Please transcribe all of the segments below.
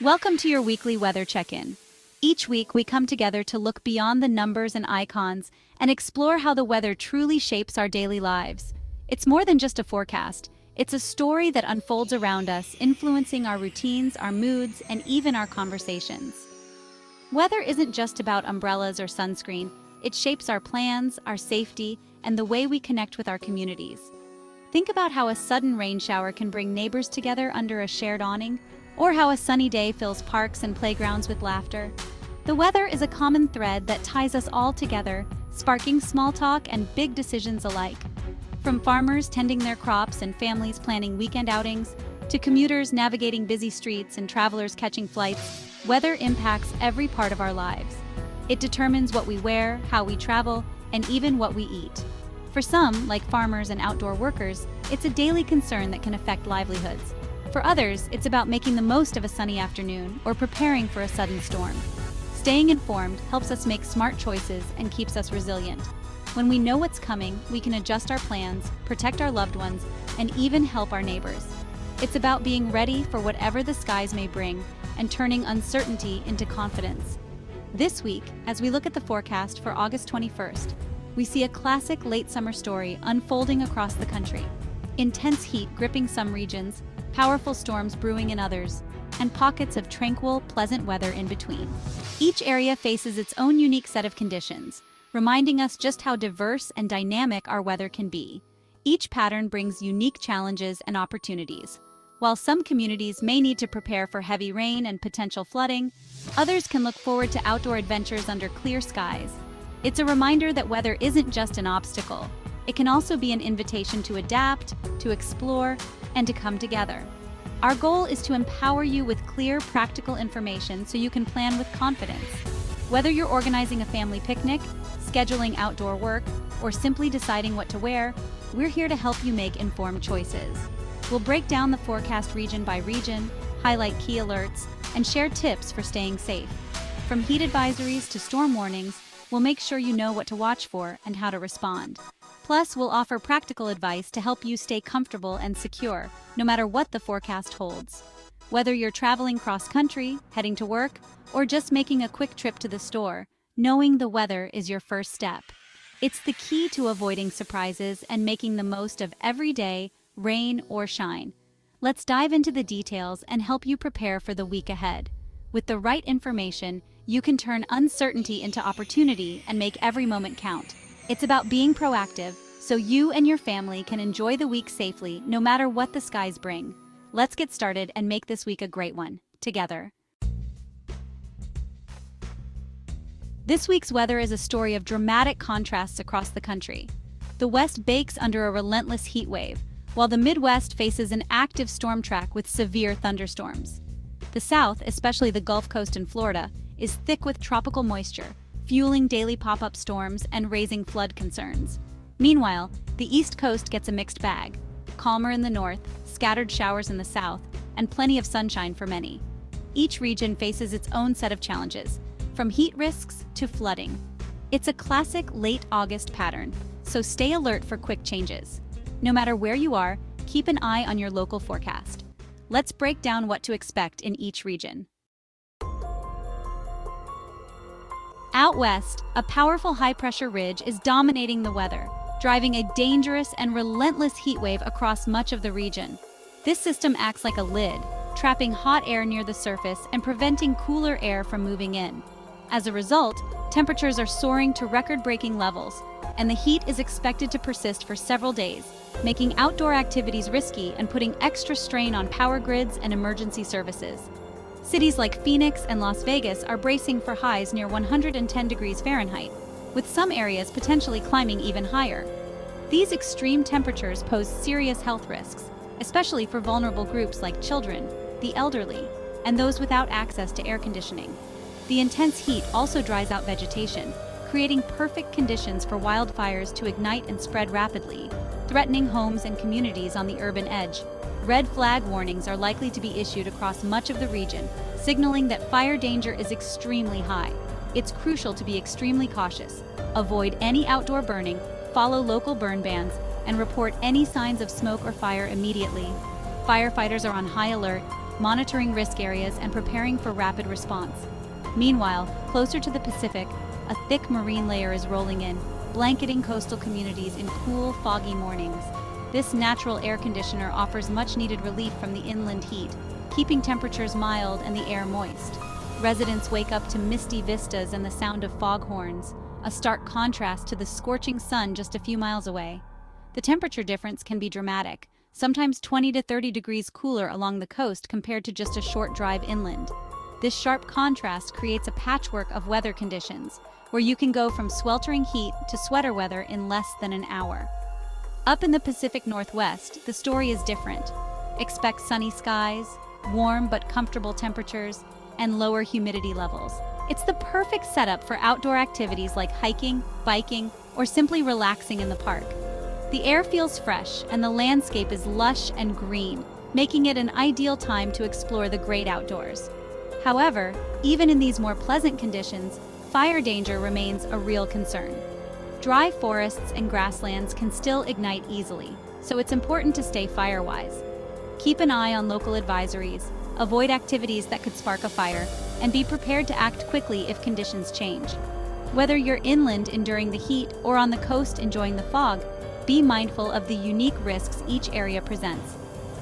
Welcome to your weekly weather check-in. Each week, we come together to look beyond the numbers and icons and explore how the weather truly shapes our daily lives. It's more than just a forecast. It's a story that unfolds around us, influencing our routines, our moods, and even our conversations. Weather isn't just about umbrellas or sunscreen. It shapes our plans, our safety, and the way we connect with our communities. Think about how a sudden rain shower can bring neighbors together under a shared awning, or how a sunny day fills parks and playgrounds with laughter. The weather is a common thread that ties us all together, sparking small talk and big decisions alike. From farmers tending their crops and families planning weekend outings, to commuters navigating busy streets and travelers catching flights, weather impacts every part of our lives. It determines what we wear, how we travel, and even what we eat. For some, like farmers and outdoor workers, it's a daily concern that can affect livelihoods. For others, it's about making the most of a sunny afternoon or preparing for a sudden storm. Staying informed helps us make smart choices and keeps us resilient. When we know what's coming, we can adjust our plans, protect our loved ones, and even help our neighbors. It's about being ready for whatever the skies may bring and turning uncertainty into confidence. This week, as we look at the forecast for August 21st, we see a classic late summer story unfolding across the country. Intense heat gripping some regions, powerful storms brewing in others, and pockets of tranquil, pleasant weather in between. Each area faces its own unique set of conditions, reminding us just how diverse and dynamic our weather can be. Each pattern brings unique challenges and opportunities. While some communities may need to prepare for heavy rain and potential flooding, others can look forward to outdoor adventures under clear skies. It's a reminder that weather isn't just an obstacle. It can also be an invitation to adapt, to explore, and to come together. Our goal is to empower you with clear, practical information so you can plan with confidence. Whether you're organizing a family picnic, scheduling outdoor work, or simply deciding what to wear, we're here to help you make informed choices. We'll break down the forecast region by region, highlight key alerts, and share tips for staying safe. From heat advisories to storm warnings, we'll make sure you know what to watch for and how to respond. Plus, we'll offer practical advice to help you stay comfortable and secure, no matter what the forecast holds. Whether you're traveling cross-country, heading to work, or just making a quick trip to the store, knowing the weather is your first step. It's the key to avoiding surprises and making the most of every day, rain or shine. Let's dive into the details and help you prepare for the week ahead. With the right information, you can turn uncertainty into opportunity and make every moment count. It's about being proactive, so you and your family can enjoy the week safely no matter what the skies bring. Let's get started and make this week a great one, together. This week's weather is a story of dramatic contrasts across the country. The West bakes under a relentless heat wave, while the Midwest faces an active storm track with severe thunderstorms. The South, especially the Gulf Coast and Florida, is thick with tropical moisture, fueling daily pop-up storms and raising flood concerns. Meanwhile, the East Coast gets a mixed bag. Calmer in the north, scattered showers in the south, and plenty of sunshine for many. Each region faces its own set of challenges, from heat risks to flooding. It's a classic late August pattern, so stay alert for quick changes. No matter where you are, keep an eye on your local forecast. Let's break down what to expect in each region. Out west, a powerful high-pressure ridge is dominating the weather, driving a dangerous and relentless heat wave across much of the region. This system acts like a lid, trapping hot air near the surface and preventing cooler air from moving in. As a result, temperatures are soaring to record-breaking levels, and the heat is expected to persist for several days, making outdoor activities risky and putting extra strain on power grids and emergency services. Cities like Phoenix and Las Vegas are bracing for highs near 110 degrees Fahrenheit, with some areas potentially climbing even higher. These extreme temperatures pose serious health risks, especially for vulnerable groups like children, the elderly, and those without access to air conditioning. The intense heat also dries out vegetation, creating perfect conditions for wildfires to ignite and spread rapidly, threatening homes and communities on the urban edge. Red flag warnings are likely to be issued across much of the region, signaling that fire danger is extremely high. It's crucial to be extremely cautious. Avoid any outdoor burning, follow local burn bans, and report any signs of smoke or fire immediately. Firefighters are on high alert, monitoring risk areas and preparing for rapid response. Meanwhile, closer to the Pacific, a thick marine layer is rolling in, blanketing coastal communities in cool, foggy mornings. This natural air conditioner offers much-needed relief from the inland heat, keeping temperatures mild and the air moist. Residents wake up to misty vistas and the sound of foghorns, a stark contrast to the scorching sun just a few miles away. The temperature difference can be dramatic, sometimes 20 to 30 degrees cooler along the coast compared to just a short drive inland. This sharp contrast creates a patchwork of weather conditions, where you can go from sweltering heat to sweater weather in less than an hour. Up in the Pacific Northwest, the story is different. Expect sunny skies, warm but comfortable temperatures, and lower humidity levels. It's the perfect setup for outdoor activities like hiking, biking, or simply relaxing in the park. The air feels fresh and the landscape is lush and green, making it an ideal time to explore the great outdoors. However, even in these more pleasant conditions, fire danger remains a real concern. Dry forests and grasslands can still ignite easily, so it's important to stay fire-wise. Keep an eye on local advisories, avoid activities that could spark a fire, and be prepared to act quickly if conditions change. Whether you're inland enduring the heat or on the coast enjoying the fog, be mindful of the unique risks each area presents.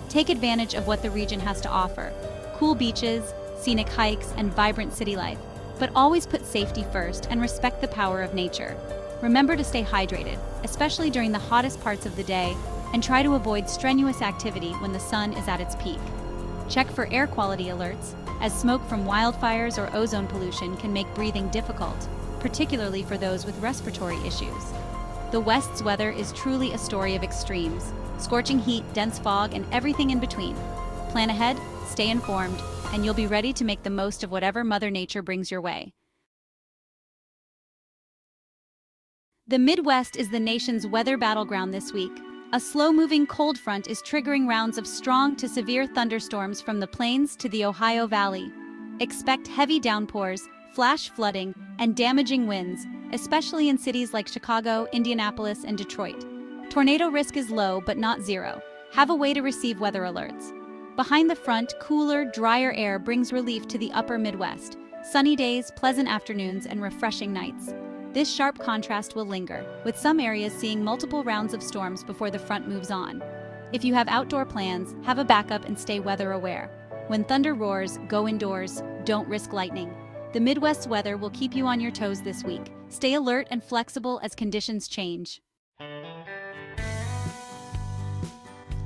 Take advantage of what the region has to offer: cool beaches, scenic hikes, and vibrant city life. But always put safety first and respect the power of nature. Remember to stay hydrated, especially during the hottest parts of the day, and try to avoid strenuous activity when the sun is at its peak. Check for air quality alerts, as smoke from wildfires or ozone pollution can make breathing difficult, particularly for those with respiratory issues. The West's weather is truly a story of extremes: scorching heat, dense fog, and everything in between. Plan ahead, stay informed, and you'll be ready to make the most of whatever Mother Nature brings your way. The Midwest is the nation's weather battleground this week. A slow-moving cold front is triggering rounds of strong to severe thunderstorms from the plains to the Ohio Valley. Expect heavy downpours, flash flooding, and damaging winds, especially in cities like Chicago, Indianapolis, and Detroit. Tornado risk is low but not zero. Have a way to receive weather alerts. Behind the front, cooler, drier air brings relief to the upper Midwest. Sunny days, pleasant afternoons, and refreshing nights. This sharp contrast will linger, with some areas seeing multiple rounds of storms before the front moves on. If you have outdoor plans, have a backup and stay weather aware. When thunder roars, go indoors, don't risk lightning. The Midwest's weather will keep you on your toes this week. Stay alert and flexible as conditions change.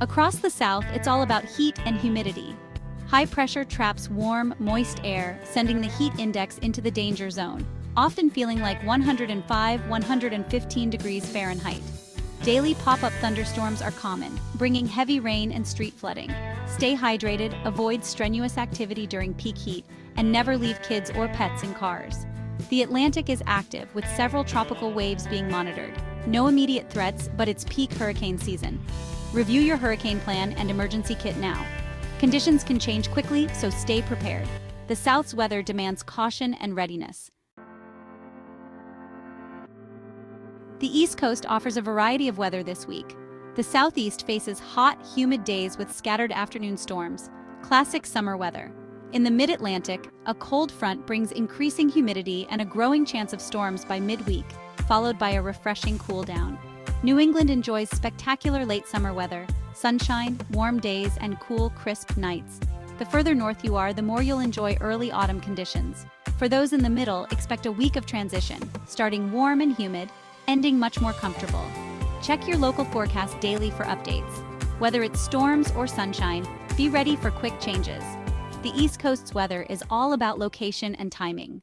Across the South, it's all about heat and humidity. High pressure traps warm, moist air, sending the heat index into the danger zone, often feeling like 105–115 degrees Fahrenheit. Daily pop-up thunderstorms are common, bringing heavy rain and street flooding. Stay hydrated, avoid strenuous activity during peak heat, and never leave kids or pets in cars. The Atlantic is active, with several tropical waves being monitored. No immediate threats, but it's peak hurricane season. Review your hurricane plan and emergency kit now. Conditions can change quickly, so stay prepared. The South's weather demands caution and readiness. The East Coast offers a variety of weather this week. The Southeast faces hot, humid days with scattered afternoon storms, classic summer weather. In the Mid-Atlantic, a cold front brings increasing humidity and a growing chance of storms by midweek, followed by a refreshing cool down. New England enjoys spectacular late summer weather, sunshine, warm days, and cool, crisp nights. The further north you are, the more you'll enjoy early autumn conditions. For those in the middle, expect a week of transition, starting warm and humid, ending much more comfortable. Check your local forecast daily for updates. Whether it's storms or sunshine, be ready for quick changes. The East Coast's weather is all about location and timing.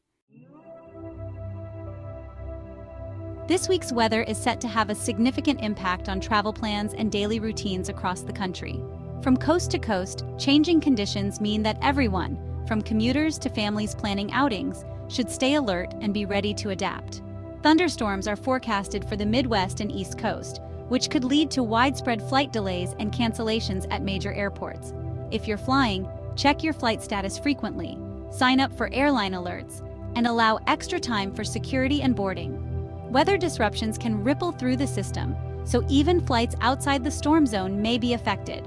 This week's weather is set to have a significant impact on travel plans and daily routines across the country. From coast to coast, changing conditions mean that everyone, from commuters to families planning outings, should stay alert and be ready to adapt. Thunderstorms are forecasted for the Midwest and East Coast, which could lead to widespread flight delays and cancellations at major airports. If you're flying, check your flight status frequently, sign up for airline alerts, and allow extra time for security and boarding. Weather disruptions can ripple through the system, so even flights outside the storm zone may be affected.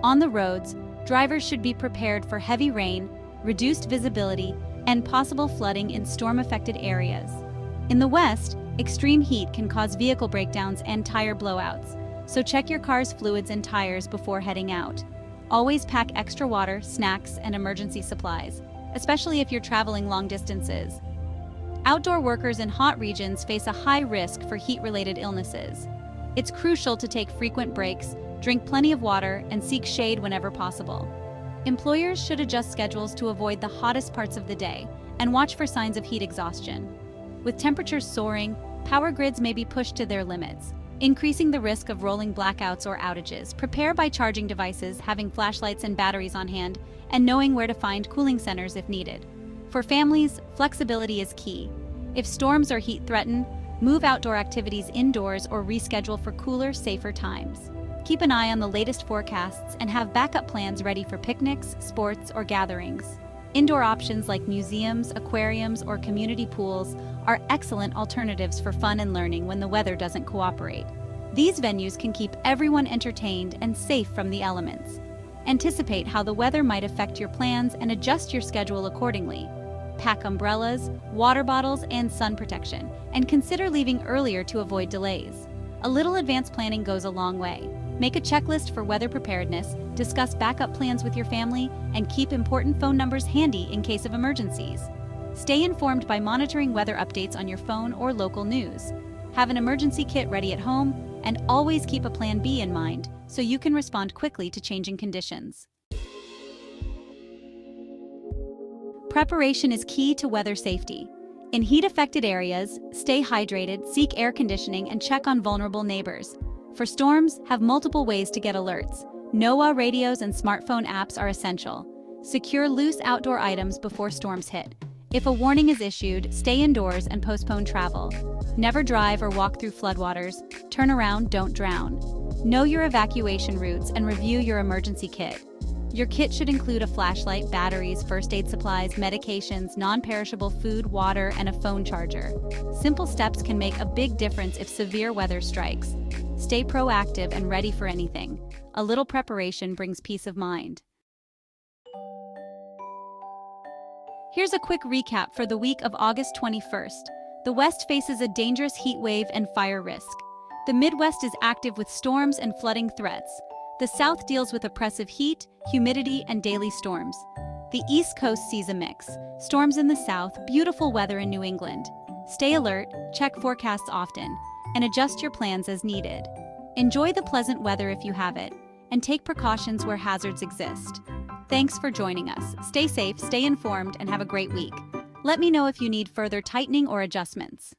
On the roads, Drivers should be prepared for heavy rain, reduced visibility, and possible flooding in storm-affected areas. In the West, extreme heat can cause vehicle breakdowns and tire blowouts, so check your car's fluids and tires before heading out. Always pack extra water, snacks, and emergency supplies, especially if you're traveling long distances. Outdoor workers in hot regions face a high risk for heat-related illnesses. It's crucial to take frequent breaks, drink plenty of water, and seek shade whenever possible. Employers should adjust schedules to avoid the hottest parts of the day and watch for signs of heat exhaustion. With temperatures soaring, power grids may be pushed to their limits, increasing the risk of rolling blackouts or outages. Prepare by charging devices, having flashlights and batteries on hand, and knowing where to find cooling centers if needed. For families, flexibility is key. If storms or heat threaten, move outdoor activities indoors or reschedule for cooler, safer times. Keep an eye on the latest forecasts and have backup plans ready for picnics, sports, or gatherings. Indoor options like museums, aquariums, or community pools are excellent alternatives for fun and learning when the weather doesn't cooperate. These venues can keep everyone entertained and safe from the elements. Anticipate how the weather might affect your plans and adjust your schedule accordingly. Pack umbrellas, water bottles, and sun protection, and consider leaving earlier to avoid delays. A little advanced planning goes a long way. Make a checklist for weather preparedness, discuss backup plans with your family, and keep important phone numbers handy in case of emergencies. Stay informed by monitoring weather updates on your phone or local news. Have an emergency kit ready at home, and always keep a plan B in mind so you can respond quickly to changing conditions. Preparation is key to weather safety. In heat-affected areas, stay hydrated, seek air conditioning, and check on vulnerable neighbors. For storms, have multiple ways to get alerts. NOAA radios and smartphone apps are essential. Secure loose outdoor items before storms hit. If a warning is issued, stay indoors and postpone travel. Never drive or walk through floodwaters. Turn around, don't drown. Know your evacuation routes and review your emergency kit. Your kit should include a flashlight, batteries, first aid supplies, medications, non-perishable food, water, and a phone charger. Simple steps can make a big difference if severe weather strikes. Stay proactive and ready for anything. A little preparation brings peace of mind. Here's a quick recap for the week of August 21st. The West faces a dangerous heat wave and fire risk. The Midwest is active with storms and flooding threats. The South deals with oppressive heat, humidity, and daily storms. The East Coast sees a mix. Storms in the South, beautiful weather in New England. Stay alert, check forecasts often, and adjust your plans as needed. Enjoy the pleasant weather if you have it, and take precautions where hazards exist. Thanks for joining us. Stay safe, stay informed, and have a great week. Let me know if you need further tightening or adjustments.